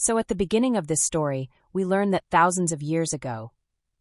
So at the beginning of this story, we learn that thousands of years ago,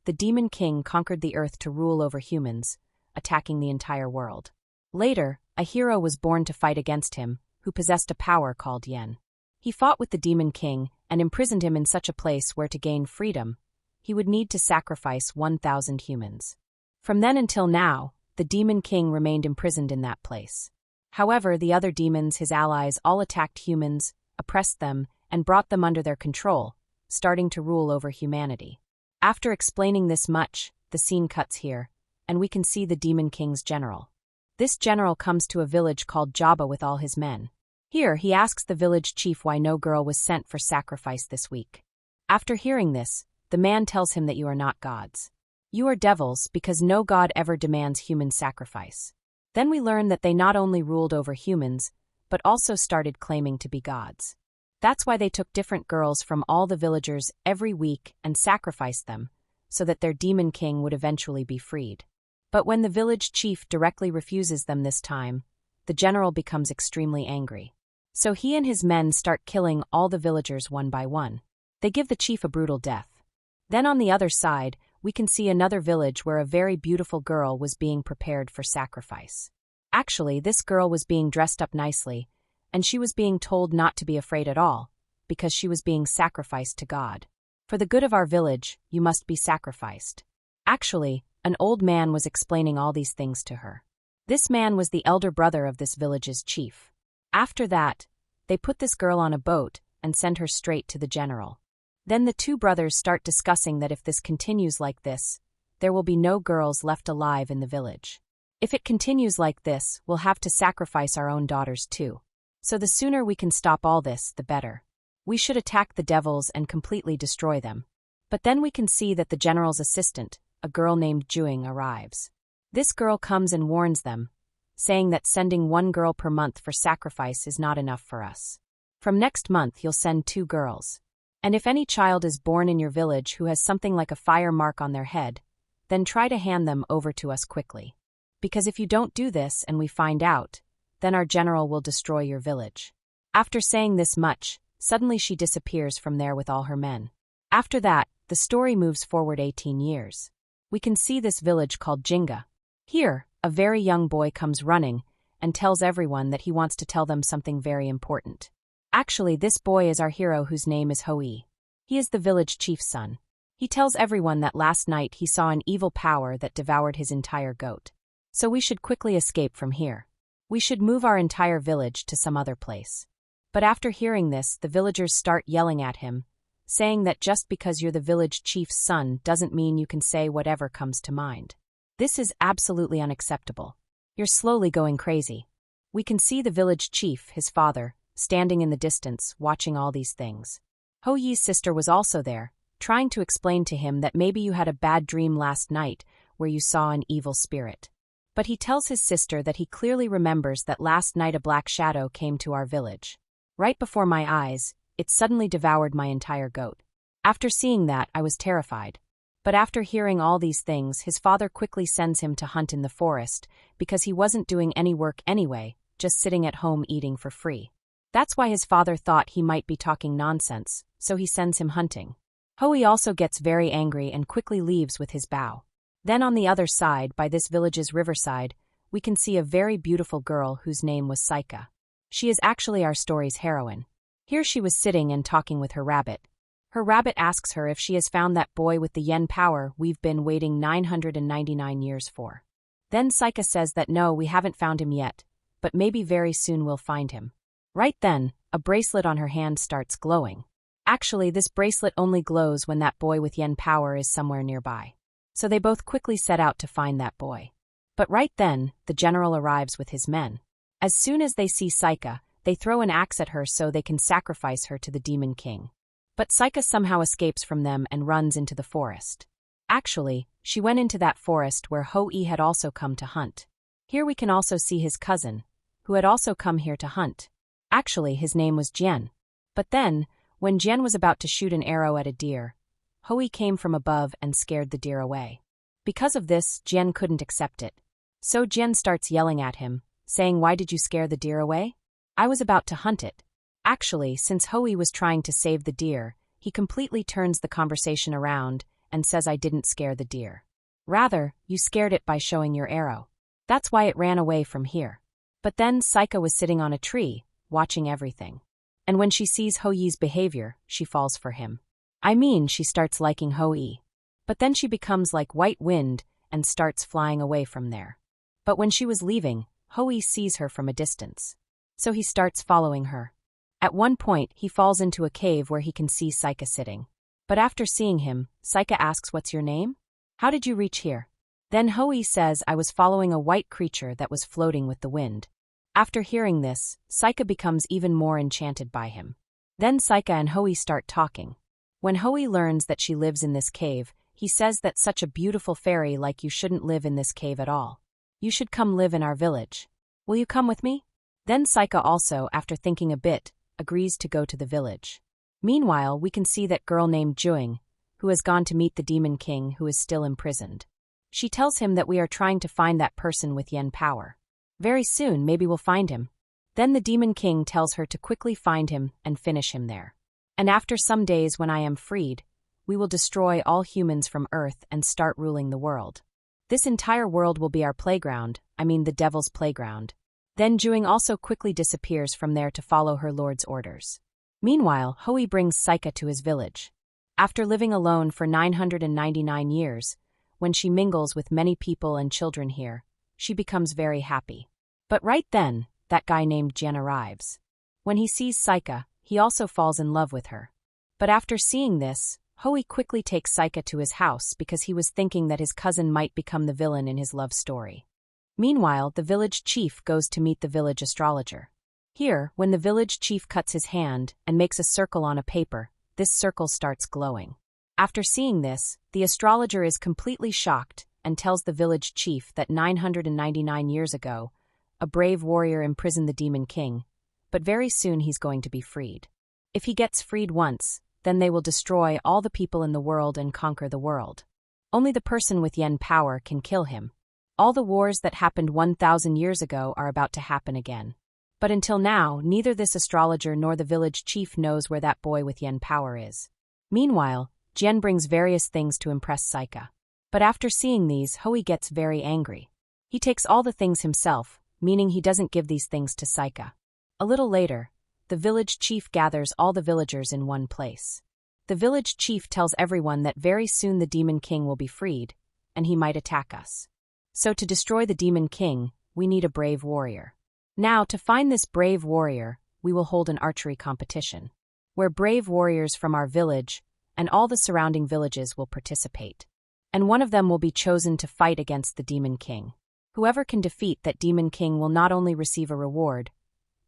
the Demon King conquered the earth to rule over humans, attacking the entire world. Later, a hero was born to fight against him, who possessed a power called Yen. He fought with the Demon King and imprisoned him in such a place where to gain freedom, he would need to sacrifice 1,000 humans. From then until now, the Demon King remained imprisoned in that place. However, the other demons, his allies, all attacked humans, oppressed them, and brought them under their control, starting to rule over humanity. After explaining this much, the scene cuts here, and we can see the Demon King's general. This general comes to a village called Jaba with all his men. Here, he asks the village chief why no girl was sent for sacrifice this week. After hearing this, the man tells him that you are not gods. You are devils because no god ever demands human sacrifice. Then we learn that they not only ruled over humans, but also started claiming to be gods. That's why they took different girls from all the villagers every week and sacrificed them, so that their demon king would eventually be freed. But when the village chief directly refuses them this time, the general becomes extremely angry. So he and his men start killing all the villagers one by one. They give the chief a brutal death. Then on the other side, we can see another village where a very beautiful girl was being prepared for sacrifice. Actually, this girl was being dressed up nicely, and she was being told not to be afraid at all, because she was being sacrificed to God. For the good of our village, you must be sacrificed. Actually, an old man was explaining all these things to her. This man was the elder brother of this village's chief. After that, they put this girl on a boat and sent her straight to the general. Then the two brothers start discussing that if this continues like this, there will be no girls left alive in the village. If it continues like this, we'll have to sacrifice our own daughters too. So the sooner we can stop all this, the better. We should attack the devils and completely destroy them. But then we can see that the general's assistant, a girl named Juing, arrives. This girl comes and warns them, saying that sending one girl per month for sacrifice is not enough for us. From next month you'll send 2 girls. And if any child is born in your village who has something like a fire mark on their head, then try to hand them over to us quickly. Because if you don't do this and we find out, then our general will destroy your village. After saying this much, suddenly she disappears from there with all her men. After that, the story moves forward 18 years. We can see this village called Jinga. Here, a very young boy comes running and tells everyone that he wants to tell them something very important. Actually, this boy is our hero whose name is Hoi. He is the village chief's son. He tells everyone that last night he saw an evil power that devoured his entire goat. So we should quickly escape from here. We should move our entire village to some other place. But after hearing this, the villagers start yelling at him, saying that just because you're the village chief's son doesn't mean you can say whatever comes to mind. This is absolutely unacceptable. You're slowly going crazy. We can see the village chief, his father, standing in the distance, watching all these things. Ho Yi's sister was also there, trying to explain to him that maybe you had a bad dream last night where you saw an evil spirit. But he tells his sister that he clearly remembers that last night a black shadow came to our village. Right before my eyes, it suddenly devoured my entire goat. After seeing that, I was terrified. But after hearing all these things, his father quickly sends him to hunt in the forest, because he wasn't doing any work anyway, just sitting at home eating for free. That's why his father thought he might be talking nonsense, so he sends him hunting. Hoi also gets very angry and quickly leaves with his bow. Then on the other side, by this village's riverside, we can see a very beautiful girl whose name was Saika. She is actually our story's heroine. Here she was sitting and talking with her rabbit. Her rabbit asks her if she has found that boy with the yen power we've been waiting 999 years for. Then Saika says that no, we haven't found him yet, but maybe very soon we'll find him. Right then, a bracelet on her hand starts glowing. Actually, this bracelet only glows when that boy with yen power is somewhere nearby. So they both quickly set out to find that boy. But right then, the general arrives with his men. As soon as they see Saika, they throw an axe at her so they can sacrifice her to the Demon King. But Saika somehow escapes from them and runs into the forest. Actually, she went into that forest where Hoi had also come to hunt. Here we can also see his cousin, who had also come here to hunt. Actually, his name was Jian. But then, when Jian was about to shoot an arrow at a deer, Hoi came from above and scared the deer away. Because of this, Jian couldn't accept it. So Jian starts yelling at him, saying, "Why did you scare the deer away? I was about to hunt it." Actually, since Hoi was trying to save the deer, he completely turns the conversation around and says I didn't scare the deer. Rather, you scared it by showing your arrow. That's why it ran away from here. But then Saika was sitting on a tree, watching everything. And when she sees Hoi's behavior, she falls for him. I mean, she starts liking Hoi. But then she becomes like white wind and starts flying away from there. But when she was leaving, Hoi sees her from a distance. So he starts following her. At one point, he falls into a cave where he can see Saika sitting. But after seeing him, Saika asks, "What's your name? How did you reach here?" Then Hoi says, "I was following a white creature that was floating with the wind." After hearing this, Saika becomes even more enchanted by him. Then Saika and Hoi start talking. When Hoi learns that she lives in this cave, he says that such a beautiful fairy like you shouldn't live in this cave at all. You should come live in our village. Will you come with me? Then Saika also, after thinking a bit, agrees to go to the village. Meanwhile, we can see that girl named Juing, who has gone to meet the Demon King who is still imprisoned. She tells him that we are trying to find that person with Yen power. Very soon, maybe we'll find him. Then the Demon King tells her to quickly find him and finish him there. And after some days when I am freed, we will destroy all humans from Earth and start ruling the world. This entire world will be our playground, I mean the devil's playground. Then Juing also quickly disappears from there to follow her lord's orders. Meanwhile, Hoi brings Saika to his village. After living alone for 999 years, when she mingles with many people and children here, she becomes very happy. But right then, that guy named Jian arrives. When he sees Saika, he also falls in love with her. But after seeing this, Hoi quickly takes Saika to his house because he was thinking that his cousin might become the villain in his love story. Meanwhile, the village chief goes to meet the village astrologer. Here, when the village chief cuts his hand and makes a circle on a paper, this circle starts glowing. After seeing this, the astrologer is completely shocked and tells the village chief that 999 years ago, a brave warrior imprisoned the Demon King, but very soon he's going to be freed. If he gets freed once, then they will destroy all the people in the world and conquer the world. Only the person with Yen power can kill him. All the wars that happened 1,000 years ago are about to happen again. But until now, neither this astrologer nor the village chief knows where that boy with Yen power is. Meanwhile, Jian brings various things to impress Saika. But after seeing these, Hoi gets very angry. He takes all the things himself, meaning he doesn't give these things to Saika. A little later, the village chief gathers all the villagers in one place. The village chief tells everyone that very soon the Demon King will be freed, and he might attack us. So to destroy the Demon King, we need a brave warrior. Now, to find this brave warrior, we will hold an archery competition, where brave warriors from our village and all the surrounding villages will participate. And one of them will be chosen to fight against the Demon King. Whoever can defeat that Demon King will not only receive a reward,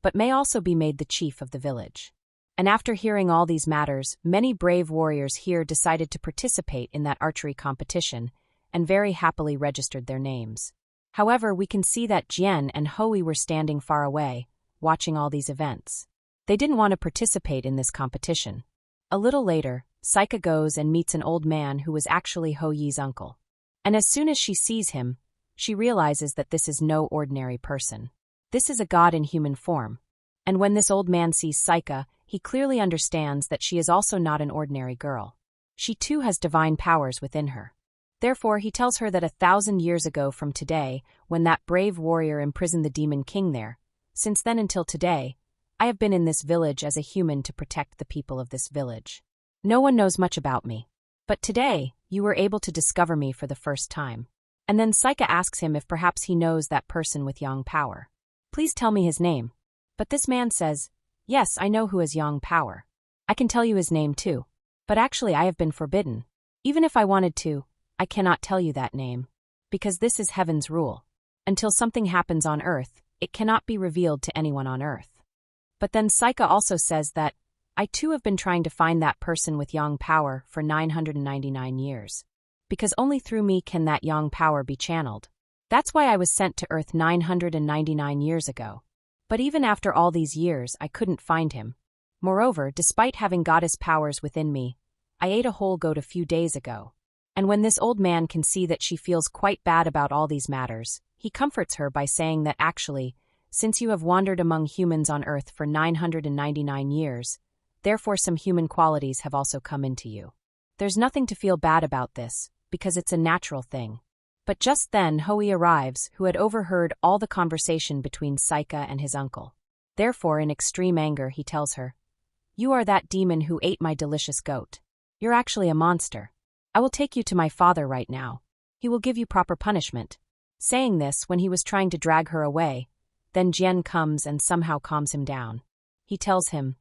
but may also be made the chief of the village. And after hearing all these matters, many brave warriors here decided to participate in that archery competition and very happily registered their names. However, we can see that Jian and Hoi were standing far away, watching all these events. They didn't want to participate in this competition. A little later, Saika goes and meets an old man who was actually Hoi's uncle. And as soon as she sees him, she realizes that this is no ordinary person. This is a god in human form. And when this old man sees Saika, he clearly understands that she is also not an ordinary girl. She too has divine powers within her. Therefore, he tells her that 1,000 years ago from today, when that brave warrior imprisoned the Demon King there, since then until today, I have been in this village as a human to protect the people of this village. No one knows much about me. But today, you were able to discover me for the first time. And then Saika asks him if perhaps he knows that person with Yang power. Please tell me his name. But this man says, yes, I know who has Yang power. I can tell you his name too. But actually I have been forbidden. Even if I wanted to, I cannot tell you that name. Because this is heaven's rule. Until something happens on earth, it cannot be revealed to anyone on earth. But then Saika also says that, I too have been trying to find that person with Yang power for 999 years. Because only through me can that Yang power be channeled. That's why I was sent to Earth 999 years ago. But even after all these years, I couldn't find him. Moreover, despite having goddess powers within me, I ate a whole goat a few days ago. And when this old man can see that she feels quite bad about all these matters, he comforts her by saying that actually, Since you have wandered among humans on Earth for 999 years, therefore some human qualities have also come into you. There's nothing to feel bad about this, because it's a natural thing. But just then Hoey arrives, who had overheard all the conversation between Saika and his uncle. Therefore, in extreme anger, he tells her, "You are that demon who ate my delicious goat. You're actually a monster. I will take you to my father right now. He will give you proper punishment." Saying this when he was trying to drag her away, then Jian comes and somehow calms him down. He tells him,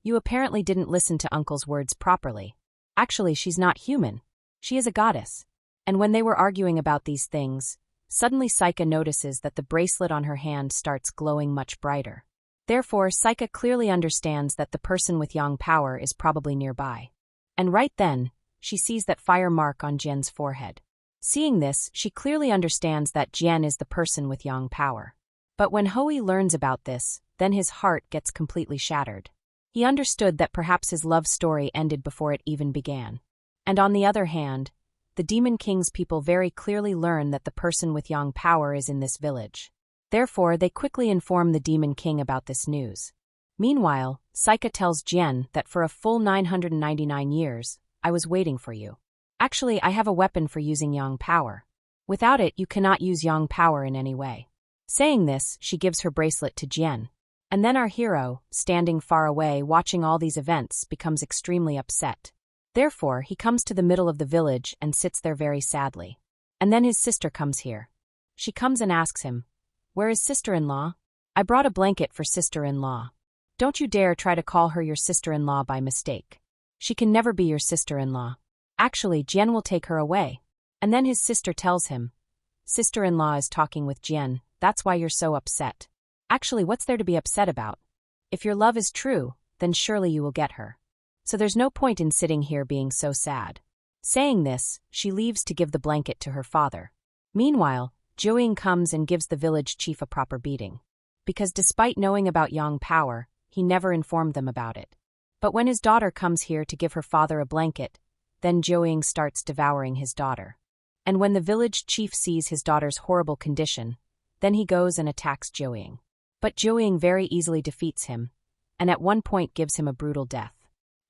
"You apparently didn't listen to Uncle's words properly. Actually, she's not human. She is a goddess." And when they were arguing about these things, suddenly Saika notices that the bracelet on her hand starts glowing much brighter. Therefore, Saika clearly understands that the person with Yang power is probably nearby. And right then, she sees that fire mark on Jian's forehead. Seeing this, she clearly understands that Jian is the person with Yang power. But when Hoey learns about this, then his heart gets completely shattered. He understood that perhaps his love story ended before it even began. And on the other hand, the Demon King's people very clearly learn that the person with Yang power is in this village. Therefore, they quickly inform the Demon King about this news. Meanwhile, Saika tells Jian that for a full 999 years, I was waiting for you. Actually, I have a weapon for using Yang power. Without it, you cannot use Yang power in any way. Saying this, she gives her bracelet to Jian. And then our hero, standing far away watching all these events, becomes extremely upset. Therefore, he comes to the middle of the village and sits there very sadly. And then his sister comes here. She comes and asks him, "Where is sister-in-law?" "I brought a blanket for sister-in-law. Don't you dare try to call her your sister-in-law by mistake. She can never be your sister-in-law. Actually, Jian will take her away." And then his sister tells him, "Sister-in-law is talking with Jian. That's why you're so upset. Actually, what's there to be upset about? If your love is true, then surely you will get her. So there's no point in sitting here being so sad." Saying this, she leaves to give the blanket to her father. Meanwhile, Jiuying comes and gives the village chief a proper beating. Because despite knowing about Yang power, he never informed them about it. But when his daughter comes here to give her father a blanket, then Jiuying starts devouring his daughter. And when the village chief sees his daughter's horrible condition, then he goes and attacks Jiuying. But Jiuying very easily defeats him, and at one point gives him a brutal death.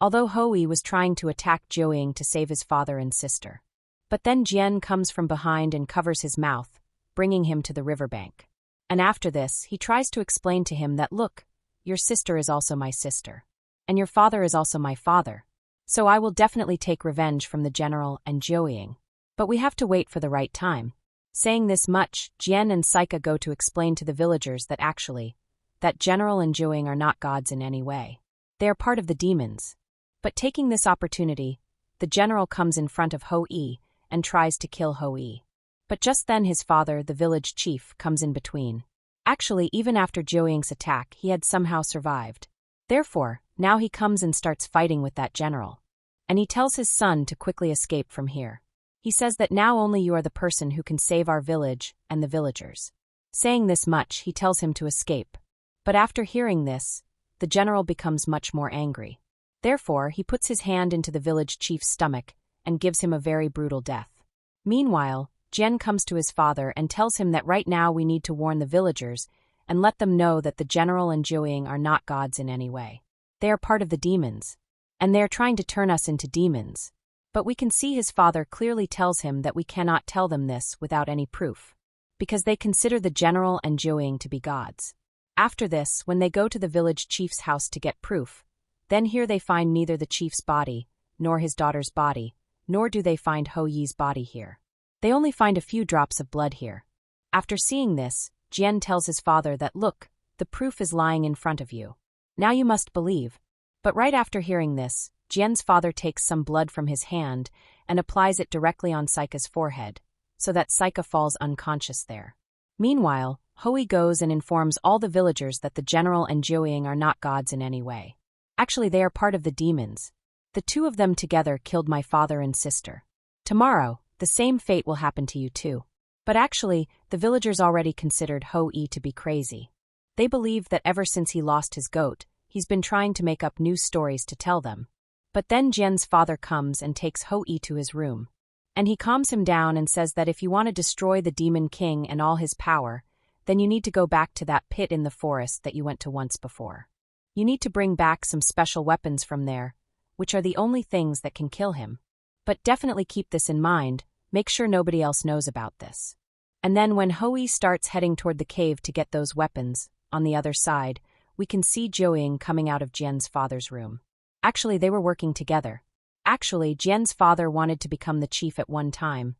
Although Hoey was trying to attack Jiuying to save his father and sister. But then Jian comes from behind and covers his mouth, bringing him to the riverbank. And after this, he tries to explain to him that, "Look, your sister is also my sister. And your father is also my father. So I will definitely take revenge from the general and Jiuying. But we have to wait for the right time." Saying this much, Jian and Saika go to explain to the villagers that actually, that General and Jiuying are not gods in any way. They are part of the demons. But taking this opportunity, the general comes in front of Hoey and tries to kill Hoey. But just then his father, the village chief, comes in between. Actually, even after Jiuying's attack, he had somehow survived. Therefore, now he comes and starts fighting with that general. And he tells his son to quickly escape from here. He says that now only you are the person who can save our village and the villagers. Saying this much, he tells him to escape. But after hearing this, the general becomes much more angry. Therefore, he puts his hand into the village chief's stomach and gives him a very brutal death. Meanwhile, Jian comes to his father and tells him that right now we need to warn the villagers and let them know that the general and Jiuying are not gods in any way. They are part of the demons. And they are trying to turn us into demons. But we can see his father clearly tells him that we cannot tell them this without any proof. Because they consider the general and Jiuying to be gods. After this, when they go to the village chief's house to get proof, then here they find neither the chief's body, nor his daughter's body, nor do they find Ho Yi's body here. They only find a few drops of blood here. After seeing this, Jian tells his father that, "Look, the proof is lying in front of you. Now you must believe." But right after hearing this, Jian's father takes some blood from his hand and applies it directly on Saika's forehead, so that Saika falls unconscious there. Meanwhile, Hoey goes and informs all the villagers that the general and Jiuying are not gods in any way. Actually, they are part of the demons. The two of them together killed my father and sister. Tomorrow, the same fate will happen to you too. But actually, the villagers already considered Ho Yi to be crazy. They believed that ever since he lost his goat, he's been trying to make up new stories to tell them. But then Jian's father comes and takes Ho Yi to his room. And he calms him down and says that if you want to destroy the Demon King and all his power, then you need to go back to that pit in the forest that you went to once before. You need to bring back some special weapons from there, which are the only things that can kill him. But definitely keep this in mind, make sure nobody else knows about this. And then when Hou-Yi starts heading toward the cave to get those weapons, on the other side, we can see Jiuying coming out of Jian's father's room. Actually, they were working together. Actually, Jian's father wanted to become the chief at one time,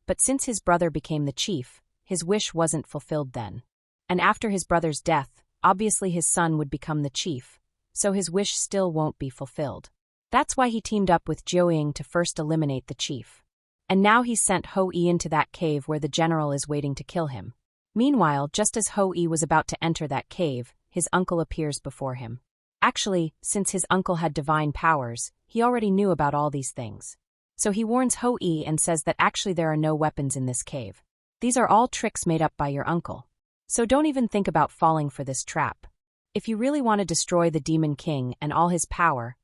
but since his brother became the chief, his wish wasn't fulfilled then. And after his brother's death, obviously his son would become the chief, so his wish still won't be fulfilled. That's why he teamed up with Jiuying to first eliminate the chief. And now he's sent Hou-Yi into that cave where the general is waiting to kill him. Meanwhile, just as Hou-Yi was about to enter that cave, his uncle appears before him. Actually, since his uncle had divine powers, he already knew about all these things. So he warns Hou-Yi and says that actually there are no weapons in this cave. These are all tricks made up by your uncle. So don't even think about falling for this trap. If you really want to destroy the Demon King and all his power,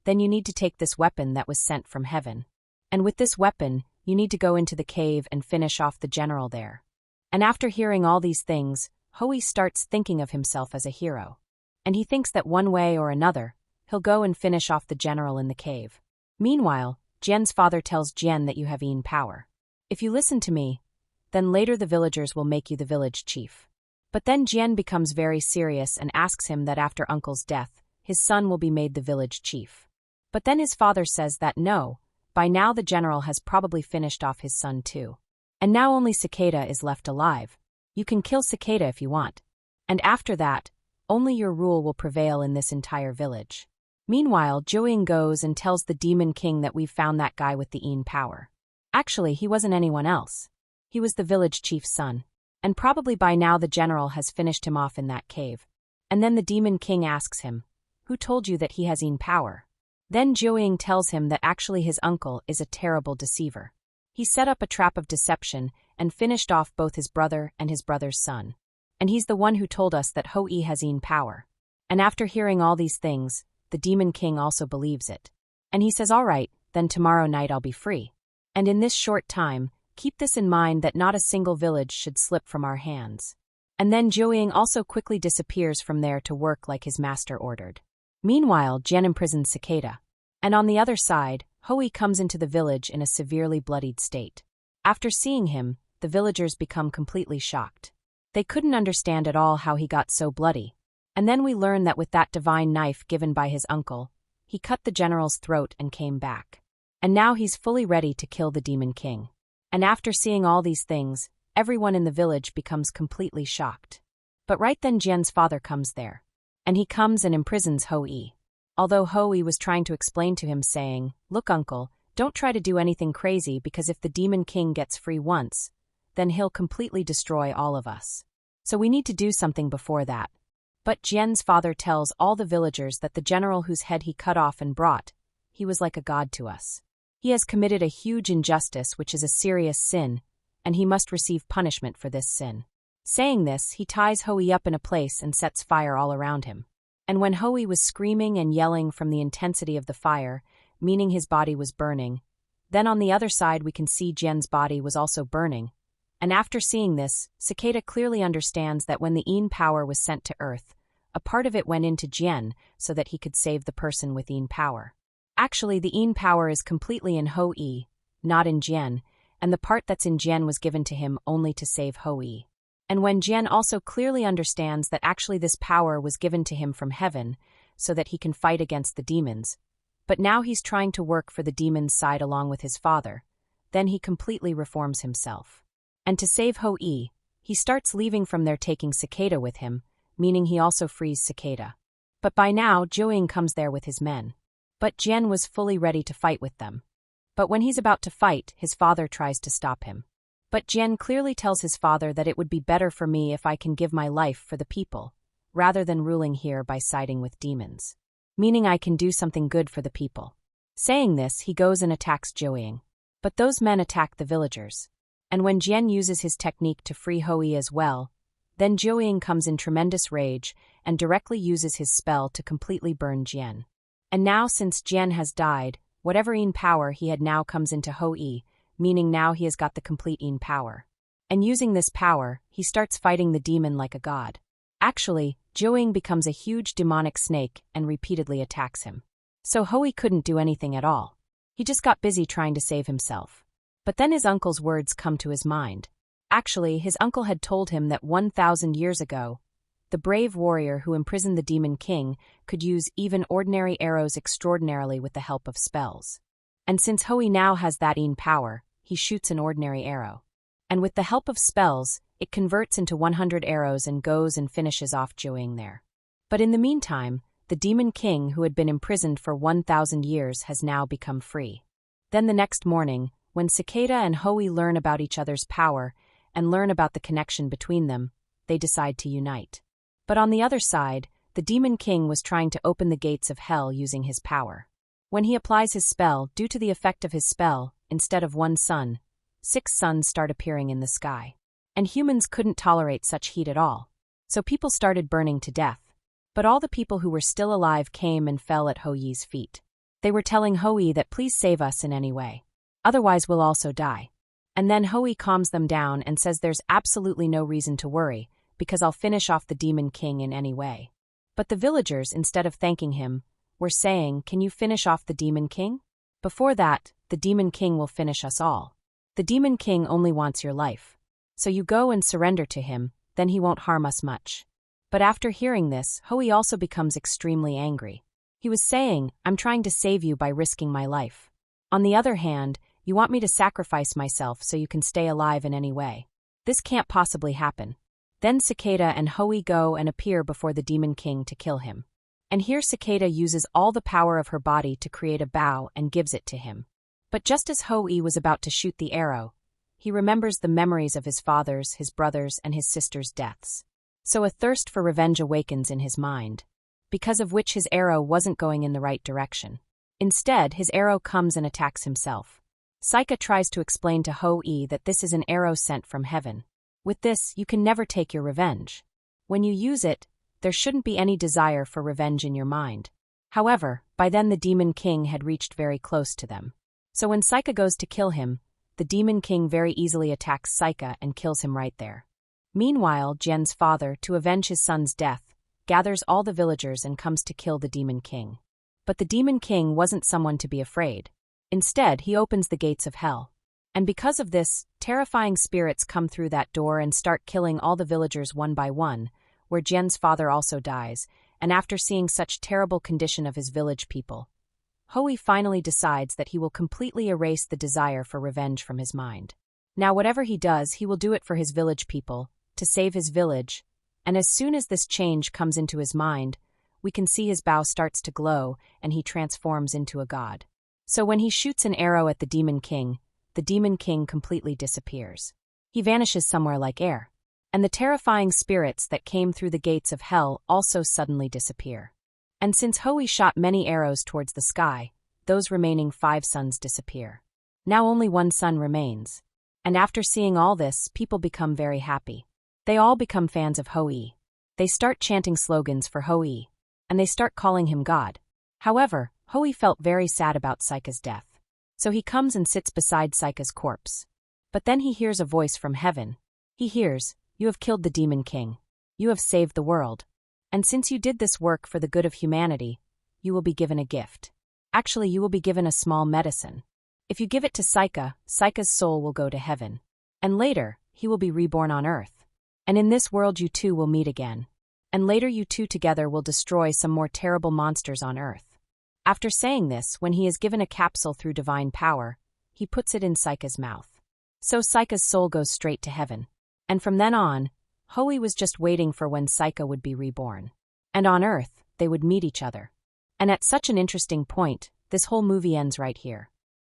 then you need to take this weapon that was sent from heaven. And with this weapon, you need to go into the cave and finish off the general there. And after hearing all these things, Hou-Yi starts thinking of himself as a hero. And he thinks that one way or another, he'll go and finish off the general in the cave. Meanwhile, Jian's father tells Jian that you have Yin power. If you listen to me, then later the villagers will make you the village chief. But then Jian becomes very serious and asks him that after uncle's death, his son will be made the village chief. But then his father says that no, by now the general has probably finished off his son too. And now only Cicada is left alive. You can kill Cicada if you want. And after that, only your rule will prevail in this entire village. Meanwhile, Jiuying goes and tells the Demon King that we've found that guy with the Yin power. Actually, he wasn't anyone else. He was the village chief's son. And probably by now the general has finished him off in that cave. And then the Demon King asks him, "Who told you that he has Yin power?" Then Jiuying tells him that actually his uncle is a terrible deceiver. He set up a trap of deception and finished off both his brother and his brother's son. And he's the one who told us that Hou-Yi has Yin power. And after hearing all these things, the Demon King also believes it. And he says, "All right, then tomorrow night I'll be free. And in this short time, keep this in mind that not a single village should slip from our hands." And then Jiuying also quickly disappears from there to work like his master ordered. Meanwhile, Jian imprisons Cicada. And on the other side, Hou-Yi comes into the village in a severely bloodied state. After seeing him, the villagers become completely shocked. They couldn't understand at all how he got so bloody. And then we learn that with that divine knife given by his uncle, he cut the general's throat and came back. And now he's fully ready to kill the Demon King. And after seeing all these things, everyone in the village becomes completely shocked. But right then Jian's father comes there. And he comes and imprisons Hou-Yi. Although Hou-Yi was trying to explain to him saying, "Look uncle, don't try to do anything crazy because if the Demon King gets free once, then he'll completely destroy all of us. So we need to do something before that." But Jian's father tells all the villagers that the general whose head he cut off and brought, he was like a god to us. He has committed a huge injustice which is a serious sin, and he must receive punishment for this sin. Saying this, he ties Hou-Yi up in a place and sets fire all around him. And when Hou-Yi was screaming and yelling from the intensity of the fire, meaning his body was burning, then on the other side we can see Jian's body was also burning. And after seeing this, Cicada clearly understands that when the Yin power was sent to Earth, a part of it went into Jian so that he could save the person with Yin power. Actually, the Yin power is completely in Hou-Yi, not in Jian, and the part that's in Jian was given to him only to save Hou-Yi. And when Jian also clearly understands that actually this power was given to him from heaven so that he can fight against the demons, but now he's trying to work for the demons' side along with his father, then he completely reforms himself. And to save Hou-Yi, he starts leaving from there taking Cicada with him, meaning he also frees Cicada. But by now, Jiuying comes there with his men. But Jian was fully ready to fight with them. But when he's about to fight, his father tries to stop him. But Jian clearly tells his father that it would be better for me if I can give my life for the people, rather than ruling here by siding with demons. Meaning I can do something good for the people. Saying this, he goes and attacks Jiuying. But those men attack the villagers. And when Jian uses his technique to free Hou-Yi as well, then Jiuying comes in tremendous rage and directly uses his spell to completely burn Jian. And now since Jian has died, whatever Yin power he had now comes into Hou-Yi, meaning now he has got the complete Yin power. And using this power, he starts fighting the demon like a god. Actually, Jiuying becomes a huge demonic snake and repeatedly attacks him. So Hui couldn't do anything at all. He just got busy trying to save himself. But then his uncle's words come to his mind. Actually, his uncle had told him that 1,000 years ago, the brave warrior who imprisoned the Demon King could use even ordinary arrows extraordinarily with the help of spells. And since Hui now has that power, he shoots an ordinary arrow. And with the help of spells, it converts into 100 arrows and goes and finishes off Jiuying there. But in the meantime, the Demon King who had been imprisoned for 1,000 years has now become free. Then the next morning, when Cicada and Hui learn about each other's power and learn about the connection between them, they decide to unite. But on the other side, the Demon King was trying to open the gates of hell using his power. When he applies his spell, due to the effect of his spell, instead of one sun, 6 suns start appearing in the sky. And humans couldn't tolerate such heat at all. So people started burning to death. But all the people who were still alive came and fell at Hui's feet. They were telling Hui that please save us in any way. Otherwise we'll also die. And then Hui calms them down and says there's absolutely no reason to worry, because I'll finish off the Demon King in any way. But the villagers, instead of thanking him, were saying, can you finish off the Demon King? Before that, the Demon King will finish us all. The Demon King only wants your life. So you go and surrender to him, then he won't harm us much. But after hearing this, Hui also becomes extremely angry. He was saying, I'm trying to save you by risking my life. On the other hand, you want me to sacrifice myself so you can stay alive in any way. This can't possibly happen. Then Cicada and Hui go and appear before the Demon King to kill him. And here Cicada uses all the power of her body to create a bow and gives it to him. But just as Hui was about to shoot the arrow, he remembers the memories of his father's, his brother's, and his sister's deaths. So a thirst for revenge awakens in his mind, because of which his arrow wasn't going in the right direction. Instead, his arrow comes and attacks himself. Saika tries to explain to Hui that this is an arrow sent from heaven. With this, you can never take your revenge. When you use it, there shouldn't be any desire for revenge in your mind. However, by then the Demon King had reached very close to them. So when Saika goes to kill him, the Demon King very easily attacks Saika and kills him right there. Meanwhile, Jian's father, to avenge his son's death, gathers all the villagers and comes to kill the Demon King. But the Demon King wasn't someone to be afraid. Instead, he opens the gates of hell. And because of this, terrifying spirits come through that door and start killing all the villagers one by one, where Jian's father also dies, and after seeing such terrible condition of his village people, Hui finally decides that he will completely erase the desire for revenge from his mind. Now whatever he does, he will do it for his village people, to save his village, and as soon as this change comes into his mind, we can see his bow starts to glow and he transforms into a god. So when he shoots an arrow at the Demon King completely disappears. He vanishes somewhere like air. And the terrifying spirits that came through the gates of hell also suddenly disappear. And since Hui shot many arrows towards the sky, those remaining 5 suns disappear. Now only 1 sun remains. And after seeing all this, people become very happy. They all become fans of Hui. They start chanting slogans for Hui. And they start calling him God. However, Hui felt very sad about Saika's death. So he comes and sits beside Saika's corpse. But then he hears a voice from heaven. He hears, you have killed the Demon King. You have saved the world. And since you did this work for the good of humanity, you will be given a gift. Actually, you will be given a small medicine. If you give it to Saika, Saika's soul will go to heaven. And later, he will be reborn on earth. And in this world you two will meet again. And later you two together will destroy some more terrible monsters on earth. After saying this, when he is given a capsule through divine power, he puts it in Saika's mouth. So Saika's soul goes straight to heaven. And from then on, Hui was just waiting for when Saika would be reborn. And on earth, they would meet each other. And at such an interesting point, this whole movie ends right here.